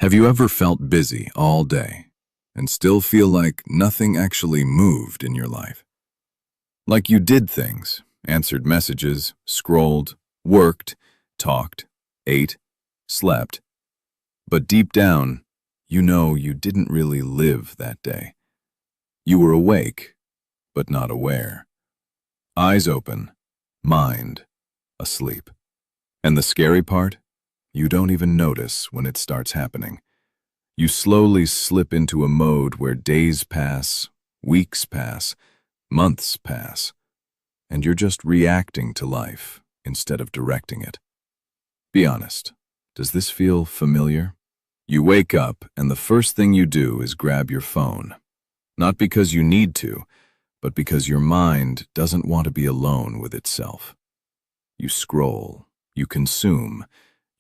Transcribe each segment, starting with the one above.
Have you ever felt busy all day and still feel like nothing actually moved in your life? Like you did things, answered messages, scrolled, worked, talked, ate, slept, but deep down, you know you didn't really live that day. You were awake, but not aware. Eyes open, mind asleep. And the scary part? You don't even notice when it starts happening. You slowly slip into a mode where days pass, weeks pass, months pass, and you're just reacting to life instead of directing it. Be honest, does this feel familiar? You wake up and the first thing you do is grab your phone. Not because you need to, but because your mind doesn't want to be alone with itself. You scroll, you consume,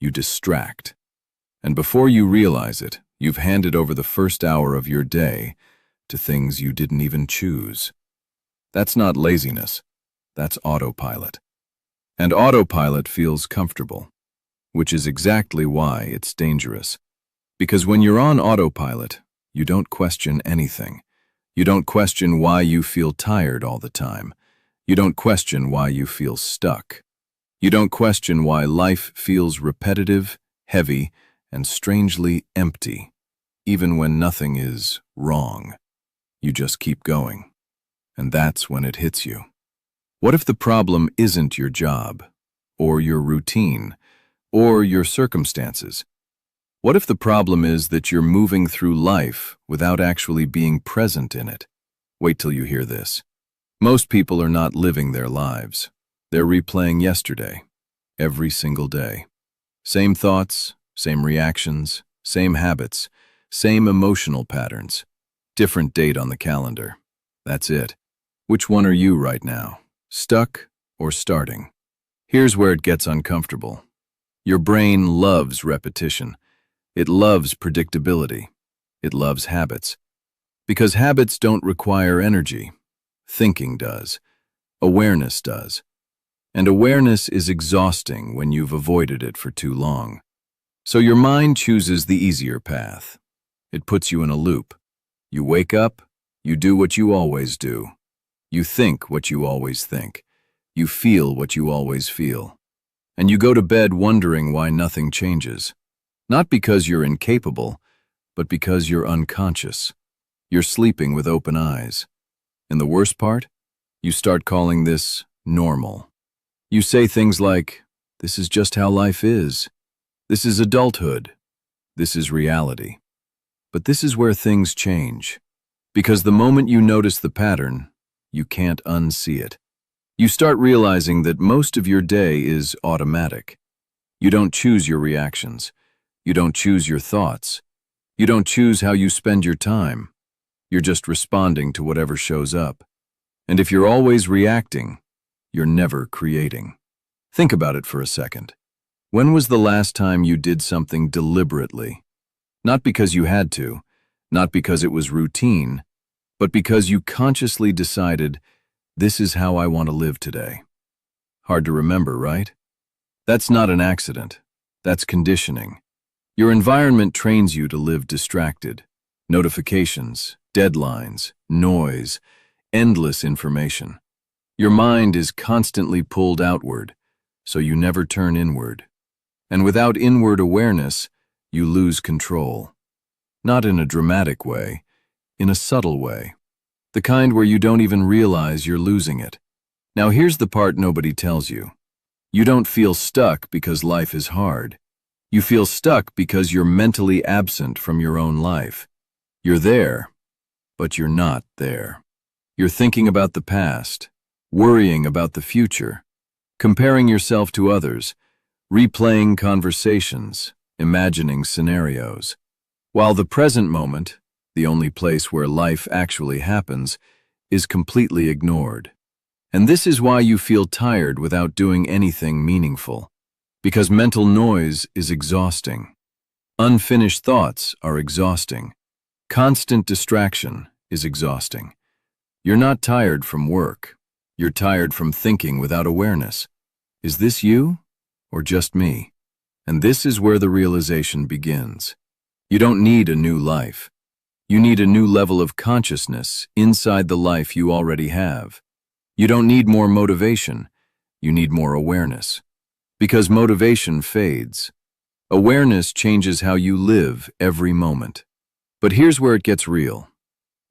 you distract. And before you realize it, you've handed over the first hour of your day to things you didn't even choose. That's not laziness, that's autopilot. And autopilot feels comfortable, which is exactly why it's dangerous. Because when you're on autopilot, you don't question anything. You don't question why you feel tired all the time. You don't question why you feel stuck. You don't question why life feels repetitive, heavy, and strangely empty, even when nothing is wrong. You just keep going. And that's when it hits you. What if the problem isn't your job, or your routine, or your circumstances? What if the problem is that you're moving through life without actually being present in it? Wait till you hear this. Most people are not living their lives. They're replaying yesterday, every single day. Same thoughts, same reactions, same habits, same emotional patterns. Different date on the calendar. That's it. Which one are you right now? Stuck or starting? Here's where it gets uncomfortable. Your brain loves repetition. It loves predictability. It loves habits. Because habits don't require energy. Thinking does. Awareness does. And awareness is exhausting when you've avoided it for too long. So your mind chooses the easier path. It puts you in a loop. You wake up, you do what you always do. You think what you always think. You feel what you always feel. And you go to bed wondering why nothing changes. Not because you're incapable, but because you're unconscious. You're sleeping with open eyes. And the worst part? You start calling this normal. You say things like, "This is just how life is. This is adulthood. This is reality." But this is where things change. Because the moment you notice the pattern, you can't unsee it. You start realizing that most of your day is automatic. You don't choose your reactions. You don't choose your thoughts. You don't choose how you spend your time. You're just responding to whatever shows up. And if you're always reacting, you're never creating. Think about it for a second. When was the last time you did something deliberately? Not because you had to, not because it was routine, but because you consciously decided, this is how I want to live today. Hard to remember, right? That's not an accident. That's conditioning. Your environment trains you to live distracted. Notifications, deadlines, noise, endless information. Your mind is constantly pulled outward, so you never turn inward. And without inward awareness, you lose control. Not in a dramatic way, in a subtle way. The kind where you don't even realize you're losing it. Now here's the part nobody tells you. You don't feel stuck because life is hard. You feel stuck because you're mentally absent from your own life. You're there, but you're not there. You're thinking about the past, worrying about the future, comparing yourself to others, replaying conversations, imagining scenarios. While the present moment, the only place where life actually happens, is completely ignored. And this is why you feel tired without doing anything meaningful. Because mental noise is exhausting. Unfinished thoughts are exhausting. Constant distraction is exhausting. You're not tired from work. You're tired from thinking without awareness. Is this you, or just me? And this is where the realization begins. You don't need a new life. You need a new level of consciousness inside the life you already have. You don't need more motivation. You need more awareness. Because motivation fades. Awareness changes how you live every moment. But here's where it gets real.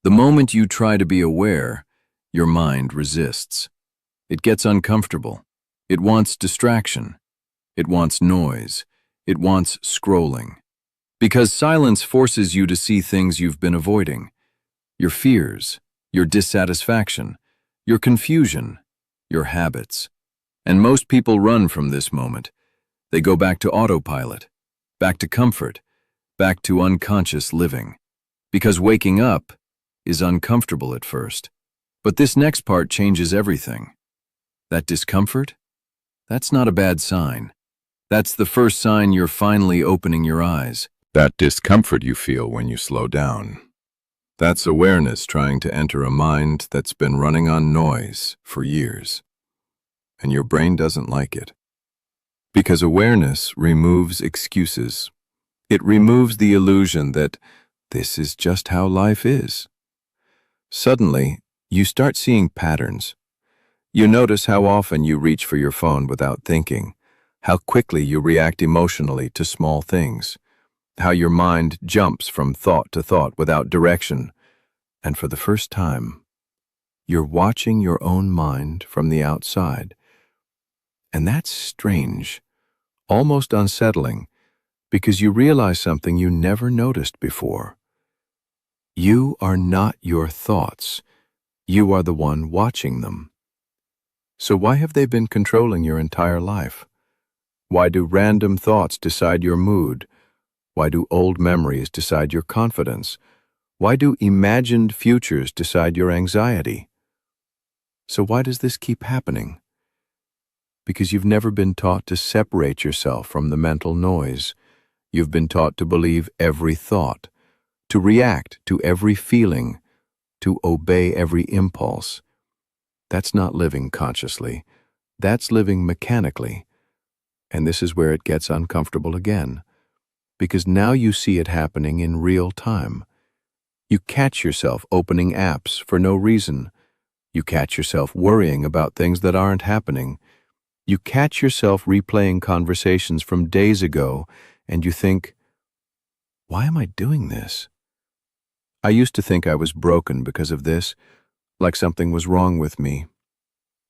The moment you try to be aware, your mind resists. It gets uncomfortable. It wants distraction. It wants noise. It wants scrolling. Because silence forces you to see things you've been avoiding. Your fears, your dissatisfaction, your confusion, your habits. And most people run from this moment. They go back to autopilot, back to comfort, back to unconscious living. Because waking up is uncomfortable at first. But this next part changes everything. That discomfort? That's not a bad sign. That's the first sign you're finally opening your eyes. That discomfort you feel when you slow down. That's awareness trying to enter a mind that's been running on noise for years. And your brain doesn't like it. Because awareness removes excuses. It removes the illusion that this is just how life is. Suddenly, you start seeing patterns. You notice how often you reach for your phone without thinking, how quickly you react emotionally to small things, how your mind jumps from thought to thought without direction. And for the first time, you're watching your own mind from the outside. And that's strange, almost unsettling, because you realize something you never noticed before. You are not your thoughts. You are the one watching them. So why have they been controlling your entire life? Why do random thoughts decide your mood? Why do old memories decide your confidence? Why do imagined futures decide your anxiety? So why does this keep happening? Because you've never been taught to separate yourself from the mental noise. You've been taught to believe every thought, to react to every feeling, to obey every impulse. That's not living consciously. That's living mechanically. And this is where it gets uncomfortable again, because now you see it happening in real time. You catch yourself opening apps for no reason. You catch yourself worrying about things that aren't happening. You catch yourself replaying conversations from days ago, and you think, why am I doing this? I used to think I was broken because of this, like something was wrong with me.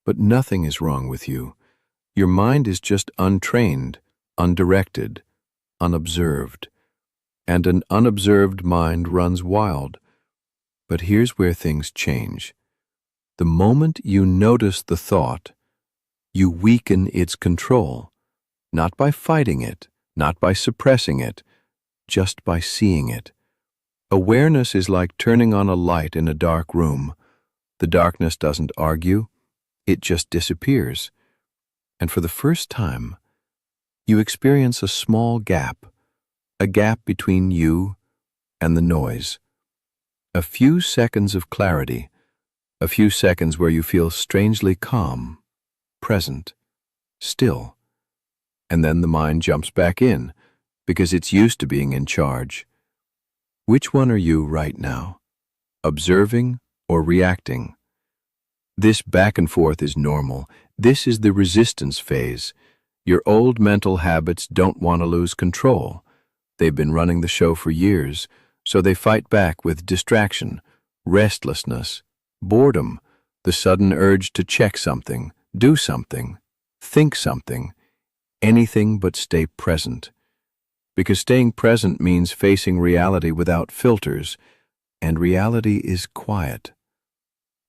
But nothing is wrong with you. Your mind is just untrained, undirected, unobserved. And an unobserved mind runs wild. But here's where things change. The moment you notice the thought, you weaken its control, not by fighting it, not by suppressing it, just by seeing it. Awareness is like turning on a light in a dark room. The darkness doesn't argue, it just disappears. And for the first time, you experience a small gap, a gap between you and the noise. A few seconds of clarity, a few seconds where you feel strangely calm, present, still. And then the mind jumps back in, because it's used to being in charge. Which one are you right now? Observing or reacting? This back and forth is normal. This is the resistance phase. Your old mental habits don't want to lose control. They've been running the show for years, so they fight back with distraction, restlessness, boredom, the sudden urge to check something, do something, think something, anything but stay present. Because staying present means facing reality without filters, and reality is quiet.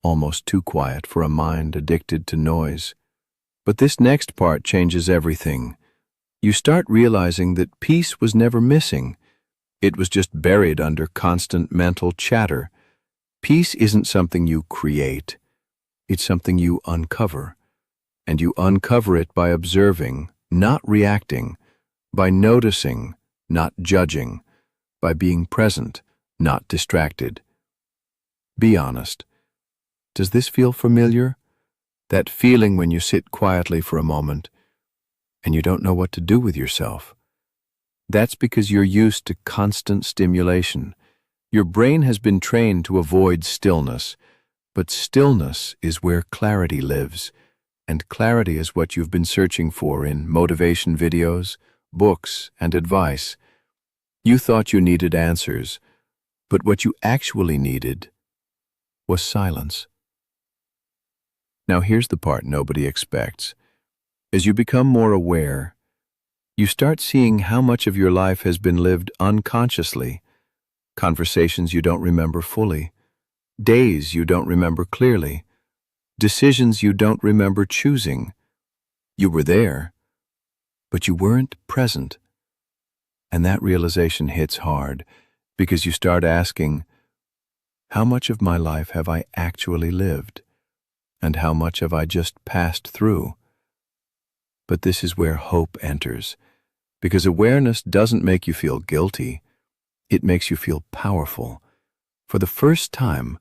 Almost too quiet for a mind addicted to noise. But this next part changes everything. You start realizing that peace was never missing. It was just buried under constant mental chatter. Peace isn't something you create. It's something you uncover. And you uncover it by observing, not reacting, by noticing, not judging, by being present, not distracted. Be honest. Does this feel familiar? That feeling when you sit quietly for a moment and you don't know what to do with yourself. That's because you're used to constant stimulation. Your brain has been trained to avoid stillness, but stillness is where clarity lives, and clarity is what you've been searching for in motivation videos, books, and advice. You thought you needed answers, but what you actually needed was silence. Now here's the part nobody expects. As you become more aware, you start seeing how much of your life has been lived unconsciously, conversations you don't remember fully, days you don't remember clearly, decisions you don't remember choosing. You were there, but you weren't present. And that realization hits hard because you start asking, how much of my life have I actually lived? And how much have I just passed through? But this is where hope enters, because awareness doesn't make you feel guilty, it makes you feel powerful. For the first time,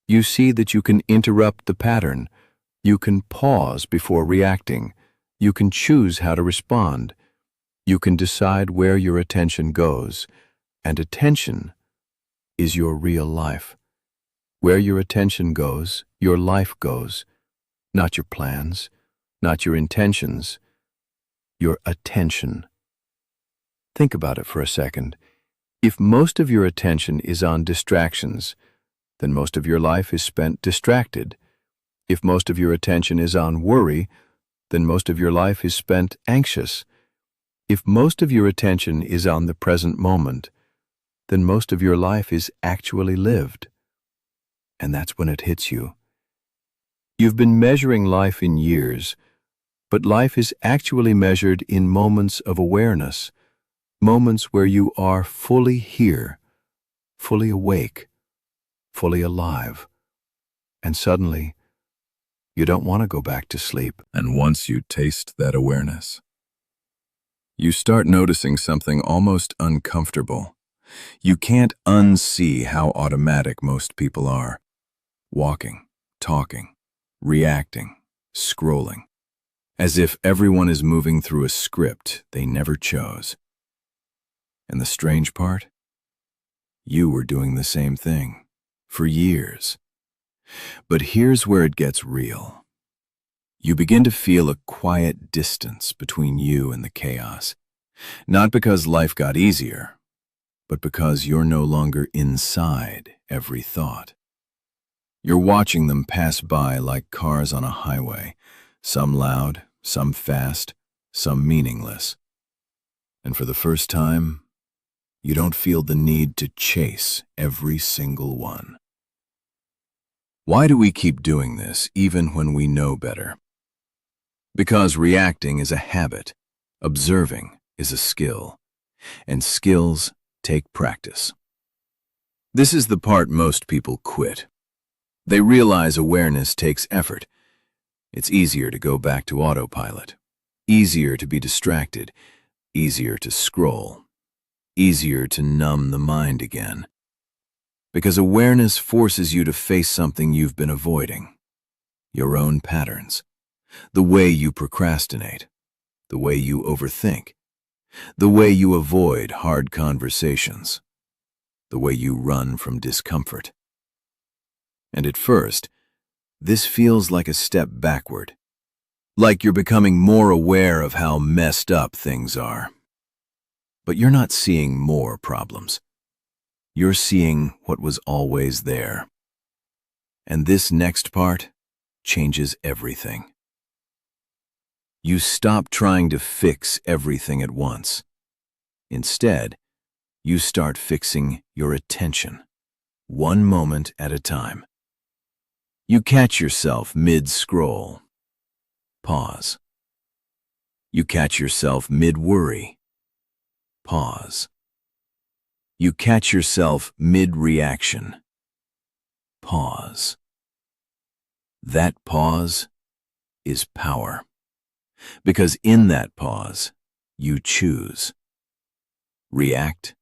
you see that you can interrupt the pattern, you can pause before reacting, you can choose how to respond, you can decide where your attention goes, and attention is your real life. Where your attention goes, your life goes, not your plans, not your intentions, your attention. Think about it for a second. If most of your attention is on distractions, then most of your life is spent distracted. If most of your attention is on worry, then most of your life is spent anxious. If most of your attention is on the present moment, then most of your life is actually lived. And that's when it hits you. You've been measuring life in years, but life is actually measured in moments of awareness, moments where you are fully here, fully awake, fully alive. And suddenly, you don't want to go back to sleep. And once you taste that awareness, you start noticing something almost uncomfortable. You can't unsee how automatic most people are. Walking, talking, reacting, scrolling. As if everyone is moving through a script they never chose. And the strange part? You were doing the same thing, for years. But here's where it gets real. You begin to feel a quiet distance between you and the chaos. Not because life got easier, but because you're no longer inside every thought. You're watching them pass by like cars on a highway, some loud, some fast, some meaningless. And for the first time, you don't feel the need to chase every single one. Why do we keep doing this even when we know better? Because reacting is a habit, observing is a skill, and skills take practice. This is the part most people quit. They realize awareness takes effort. It's easier to go back to autopilot, easier to be distracted, easier to scroll, easier to numb the mind again. Because awareness forces you to face something you've been avoiding, your own patterns, the way you procrastinate, the way you overthink, the way you avoid hard conversations, the way you run from discomfort. And at first, this feels like a step backward, like you're becoming more aware of how messed up things are. But you're not seeing more problems. You're seeing what was always there. And this next part changes everything. You stop trying to fix everything at once. Instead, you start fixing your attention, one moment at a time. You catch yourself mid-scroll. Pause. You catch yourself mid-worry. Pause. You catch yourself mid-reaction. Pause. That pause is power. Because in that pause, you choose. React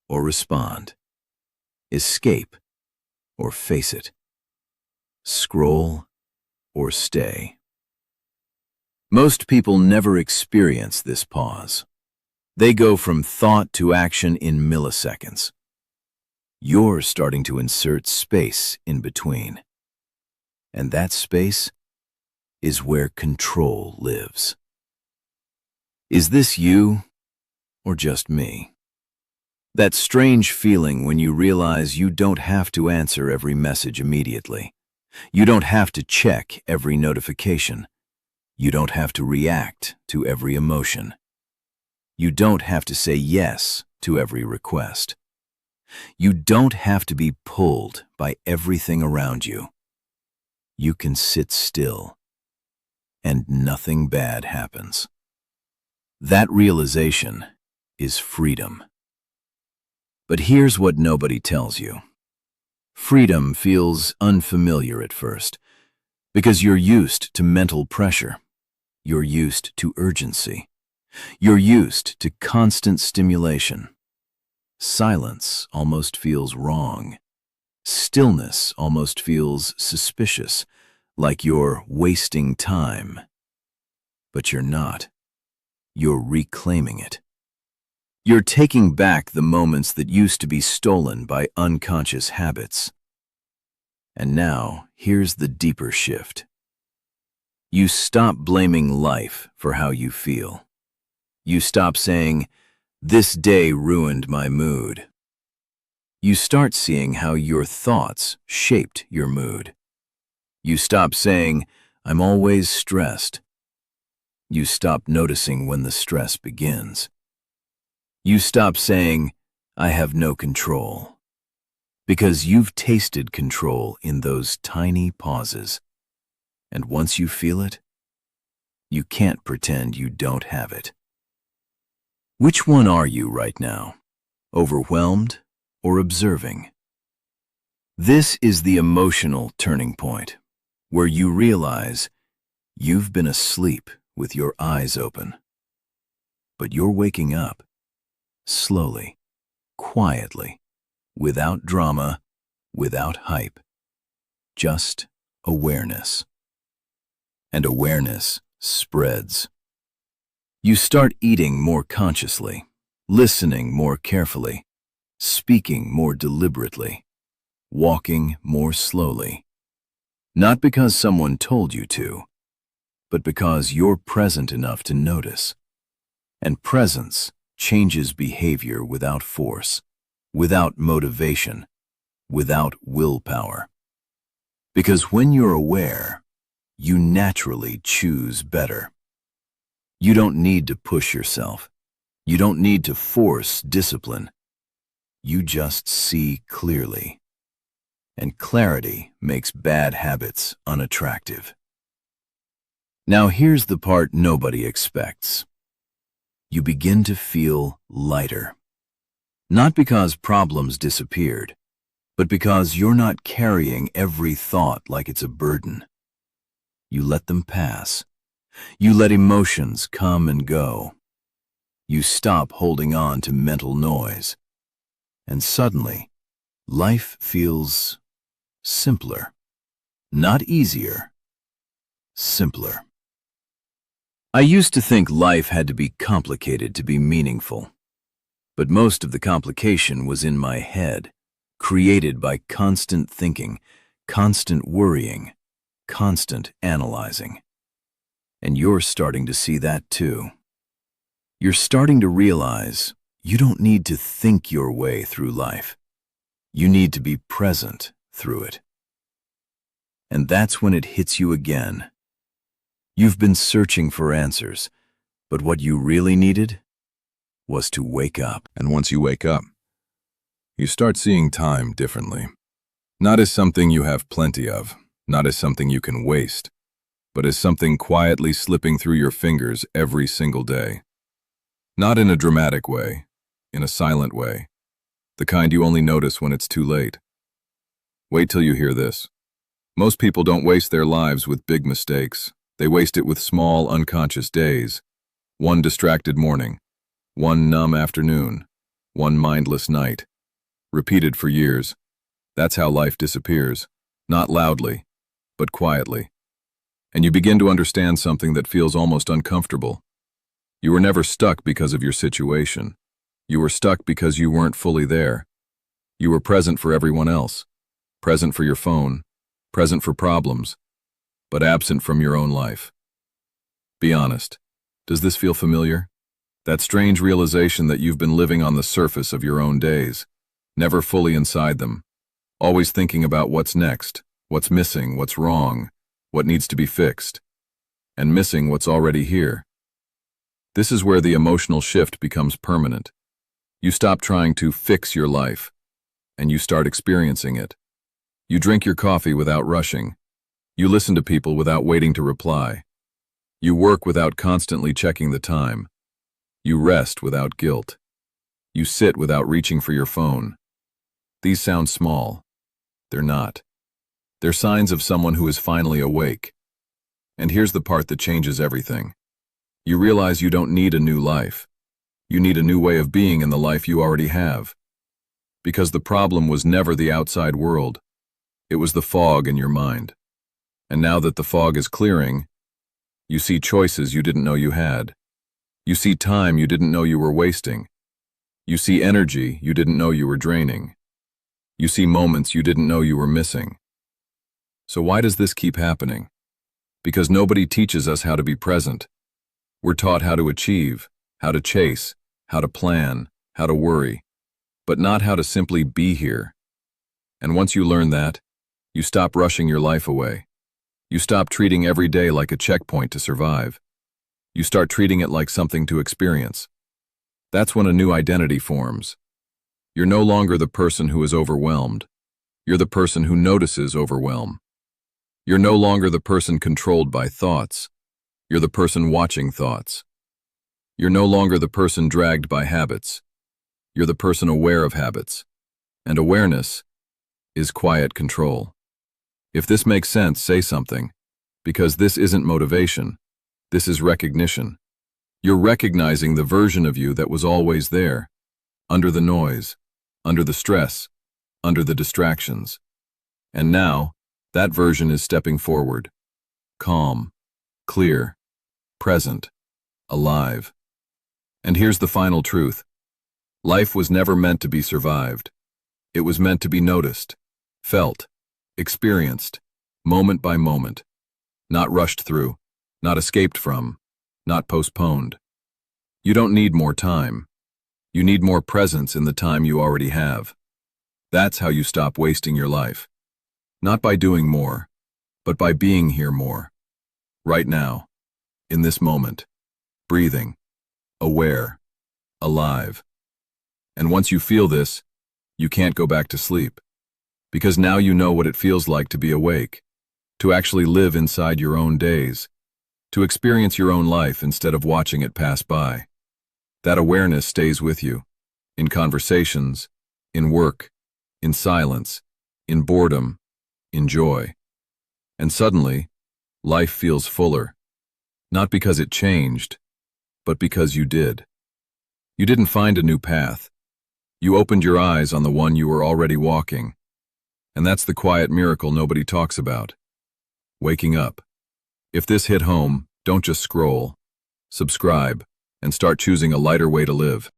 or respond. Escape or face it. Scroll or stay. Most people never experience this pause. They go from thought to action in milliseconds. You're starting to insert space in between. And that space is where control lives. Is this you or just me? That strange feeling when you realize you don't have to answer every message immediately. You don't have to check every notification. You don't have to react to every emotion. You don't have to say yes to every request. You don't have to be pulled by everything around you. You can sit still, and nothing bad happens. That realization is freedom. But here's what nobody tells you. Freedom feels unfamiliar at first, because you're used to mental pressure. You're used to urgency. You're used to constant stimulation. Silence almost feels wrong. Stillness almost feels suspicious, like you're wasting time. But you're not. You're reclaiming it. You're taking back the moments that used to be stolen by unconscious habits. And now, here's the deeper shift. You stop blaming life for how you feel. You stop saying, "This day ruined my mood." You start seeing how your thoughts shaped your mood. You stop saying, "I'm always stressed." You stop noticing when the stress begins. You stop saying, "I have no control," because you've tasted control in those tiny pauses. And once you feel it, you can't pretend you don't have it. Which one are you right now? Overwhelmed or observing? This is the emotional turning point, where you realize you've been asleep with your eyes open. But you're waking up, slowly, quietly, without drama, without hype. Just awareness. And awareness spreads. You start eating more consciously, listening more carefully, speaking more deliberately, walking more slowly. Not because someone told you to, but because you're present enough to notice. And presence changes behavior without force, without motivation, without willpower. Because when you're aware, you naturally choose better. You don't need to push yourself. You don't need to force discipline. You just see clearly. And clarity makes bad habits unattractive. Now here's the part nobody expects. You begin to feel lighter. Not because problems disappeared, but because you're not carrying every thought like it's a burden. You let them pass. You let emotions come and go. You stop holding on to mental noise. And suddenly, life feels simpler. Not easier, simpler. I used to think life had to be complicated to be meaningful. But most of the complication was in my head, created by constant thinking, constant worrying, constant analyzing. And you're starting to see that too. You're starting to realize you don't need to think your way through life. You need to be present through it. And that's when it hits you again. You've been searching for answers, but what you really needed was to wake up. And once you wake up, you start seeing time differently. Not as something you have plenty of, not as something you can waste, but as something quietly slipping through your fingers every single day. Not in a dramatic way, in a silent way, the kind you only notice when it's too late. Wait till you hear this. Most people don't waste their lives with big mistakes. They waste it with small, unconscious days. One distracted morning, one numb afternoon, one mindless night. Repeated for years. That's how life disappears. Not loudly, but quietly. And you begin to understand something that feels almost uncomfortable. You were never stuck because of your situation. You were stuck because you weren't fully there. You were present for everyone else, present for your phone, present for problems, but absent from your own life. Be honest. Does this feel familiar? That strange realization that you've been living on the surface of your own days, never fully inside them, always thinking about what's next, what's missing, what's wrong, what needs to be fixed, and missing what's already here. This is where the emotional shift becomes permanent. You stop trying to fix your life, and you start experiencing it. You drink your coffee without rushing. You listen to people without waiting to reply. You work without constantly checking the time. You rest without guilt. You sit without reaching for your phone. These sound small. They're not. They're signs of someone who is finally awake. And here's the part that changes everything. You realize you don't need a new life. You need a new way of being in the life you already have. Because the problem was never the outside world. It was the fog in your mind. And now that the fog is clearing, you see choices you didn't know you had. You see time you didn't know you were wasting. You see energy you didn't know you were draining. You see moments you didn't know you were missing. So why does this keep happening? Because nobody teaches us how to be present. We're taught how to achieve, how to chase, how to plan, how to worry, but not how to simply be here. And once you learn that, you stop rushing your life away. You stop treating every day like a checkpoint to survive. You start treating it like something to experience. That's when a new identity forms. You're no longer the person who is overwhelmed. You're the person who notices overwhelm. You're no longer the person controlled by thoughts. You're the person watching thoughts. You're no longer the person dragged by habits. You're the person aware of habits. And awareness is quiet control. If this makes sense, say something, because this isn't motivation. This is recognition. You're recognizing the version of you that was always there, under the noise, under the stress, under the distractions. And now, that version is stepping forward, calm, clear, present, alive. And here's the final truth. Life was never meant to be survived. It was meant to be noticed, felt, experienced, moment by moment, not rushed through, not escaped from, not postponed. You don't need more time. You need more presence in the time you already have. That's how you stop wasting your life. Not by doing more, but by being here more. Right now, in this moment, breathing, aware, alive. And once you feel this, you can't go back to sleep. Because now you know what it feels like to be awake, to actually live inside your own days, to experience your own life instead of watching it pass by. That awareness stays with you, in conversations, in work, in silence, in boredom, in joy. And suddenly, life feels fuller, not because it changed, but because you did. You didn't find a new path. You opened your eyes on the one you were already walking. And that's the quiet miracle nobody talks about. Waking up. If this hit home, don't just scroll. Subscribe, and start choosing a lighter way to live.